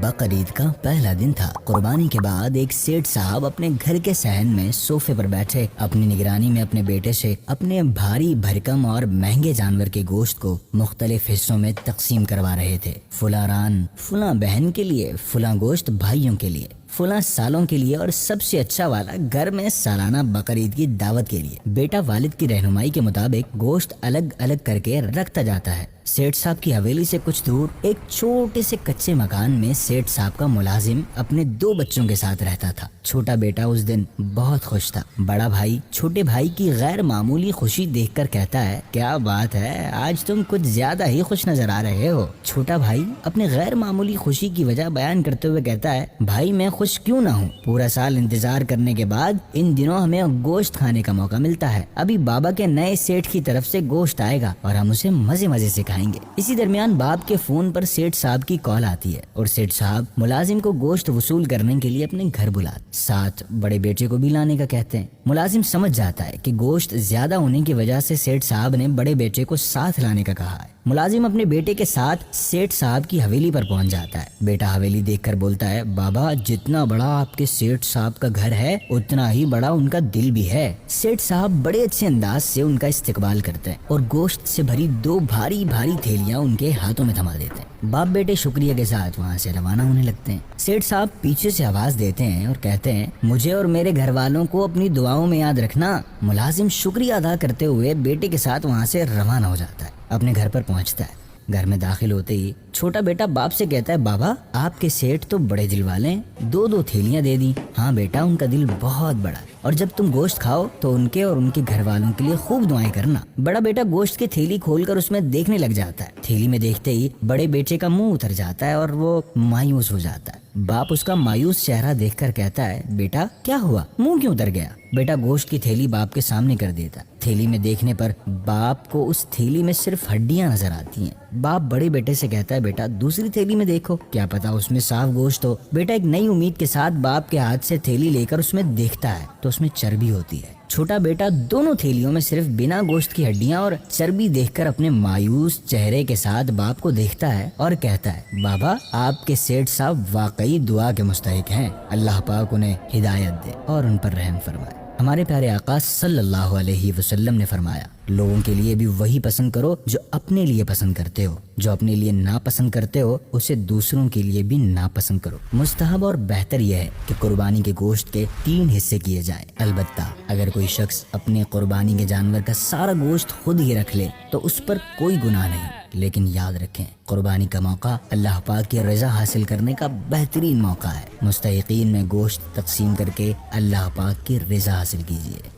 بقرعید کا پہلا دن تھا۔ قربانی کے بعد ایک سیٹھ صاحب اپنے گھر کے صحن میں صوفے پر بیٹھے اپنی نگرانی میں اپنے بیٹے سے اپنے بھاری بھرکم اور مہنگے جانور کے گوشت کو مختلف حصوں میں تقسیم کروا رہے تھے۔ فلاں ران فلاں بہن کے لیے، فلاں گوشت بھائیوں کے لیے، فلاں سالوں کے لیے، اور سب سے اچھا والا گھر میں سالانہ بقرعید کی دعوت کے لیے۔ بیٹا والد کی رہنمائی کے مطابق گوشت الگ الگ کر کے رکھتا جاتا ہے۔ سیٹھ صاحب کی حویلی سے کچھ دور ایک چھوٹے سے کچے مکان میں سیٹھ صاحب کا ملازم اپنے 2 بچوں کے ساتھ رہتا تھا۔ چھوٹا بیٹا اس دن بہت خوش تھا۔ بڑا بھائی چھوٹے بھائی کی غیر معمولی خوشی دیکھ کر کہتا ہے، کیا بات ہے، آج تم کچھ زیادہ ہی خوش نظر آ رہے ہو۔ چھوٹا بھائی اپنی غیر معمولی خوشی کی وجہ بیان کرتے ہوئے کہتا ہے، بھائی میں خوش کیوں نہ ہوں، پورا سال انتظار کرنے کے بعد ان دنوں ہمیں گوشت کھانے کا موقع ملتا ہے۔ ابھی بابا کے نئے سیٹھ کی طرف سے گوشت آئے گا اور ہم اسے مزے مزے سے کھائیں گے۔ اسی درمیان باپ کے فون پر سیٹھ صاحب کی کال آتی ہے اور سیٹھ صاحب ملازم کو گوشت وصول کرنے کے لیے اپنے گھر بلاتے، ساتھ بڑے بیٹے کو بھی لانے کا کہتے ہیں۔ ملازم سمجھ جاتا ہے کہ گوشت زیادہ ہونے کی وجہ سے سیٹھ صاحب نے بڑے بیٹے کو ساتھ لانے کا کہا ہے۔ ملازم اپنے بیٹے کے ساتھ سیٹھ صاحب کی حویلی پر پہنچ جاتا ہے۔ بیٹا حویلی دیکھ کر بولتا ہے، بابا جتنا بڑا آپ کے سیٹھ صاحب کا گھر ہے اتنا ہی بڑا ان کا دل بھی ہے۔ سیٹھ صاحب بڑے اچھے انداز سے ان کا استقبال کرتے ہیں اور گوشت سے بھری 2 بھاری بھاری تھیلیاں ان کے ہاتھوں میں تھما دیتے ہیں۔ باپ بیٹے شکریہ کے ساتھ وہاں سے روانہ ہونے لگتے ہیں۔ سیٹھ صاحب پیچھے سے آواز دیتے ہیں اور کہتے ہیں، مجھے اور میرے گھر والوں کو اپنی دعاؤں میں یاد رکھنا۔ ملازم شکریہ ادا کرتے ہوئے بیٹے کے ساتھ وہاں سے روانہ ہو جاتا ہے، اپنے گھر پر پہنچتا ہے۔ گھر میں داخل ہوتے ہی چھوٹا بیٹا باپ سے کہتا ہے، بابا آپ کے سیٹھ تو بڑے دل والے ہیں، 2 تھیلیاں دے دی۔ ہاں بیٹا، ان کا دل بہت بڑا ہے، اور جب تم گوشت کھاؤ تو ان کے اور ان کے گھر والوں کے لیے خوب دعائیں کرنا۔ بڑا بیٹا گوشت کی تھیلی کھول کر اس میں دیکھنے لگ جاتا ہے۔ تھیلی میں دیکھتے ہی بڑے بیٹے کا منہ اتر جاتا ہے اور وہ مایوس ہو جاتا ہے۔ باپ اس کا مایوس چہرہ دیکھ کر کہتا ہے، بیٹا کیا ہوا، منہ کیوں اتر گیا؟ بیٹا گوشت کی تھیلی باپ کے سامنے کر دیتا ہے۔ تھیلی میں دیکھنے پر باپ کو اس تھیلی میں صرف ہڈیاں نظر آتی ہیں۔ باپ بڑے بیٹے سے کہتا ہے، بیٹا دوسری تھیلی میں دیکھو، کیا پتا اس میں صاف گوشت ہو۔ بیٹا ایک نئی امید کے ساتھ باپ کے ہاتھ سے تھیلی لے کر اس میں دیکھتا ہے تو اس میں چربی ہوتی ہے۔ چھوٹا بیٹا دونوں تھیلیوں میں صرف بنا گوشت کی ہڈیاں اور چربی دیکھ کر اپنے مایوس چہرے کے ساتھ باپ کو دیکھتا ہے اور کہتا ہے، بابا آپ کے سیٹھ صاحب واقعی دعا کے مستحق ہیں، اللہ پاک انہیں ہدایت دے اور ان پر رحم فرمائے۔ ہمارے پیارے آقا صلی اللہ علیہ وسلم نے فرمایا، لوگوں کے لیے بھی وہی پسند کرو جو اپنے لیے پسند کرتے ہو، جو اپنے لیے ناپسند کرتے ہو اسے دوسروں کے لیے بھی ناپسند کرو۔ مستحب اور بہتر یہ ہے کہ قربانی کے گوشت کے 3 حصے کیے جائیں۔ البتہ اگر کوئی شخص اپنے قربانی کے جانور کا سارا گوشت خود ہی رکھ لے تو اس پر کوئی گناہ نہیں، لیکن یاد رکھیں قربانی کا موقع اللہ پاک کی رضا حاصل کرنے کا بہترین موقع ہے۔ مستحقین میں گوشت تقسیم کر کے اللہ پاک کی رضا حاصل کیجیے۔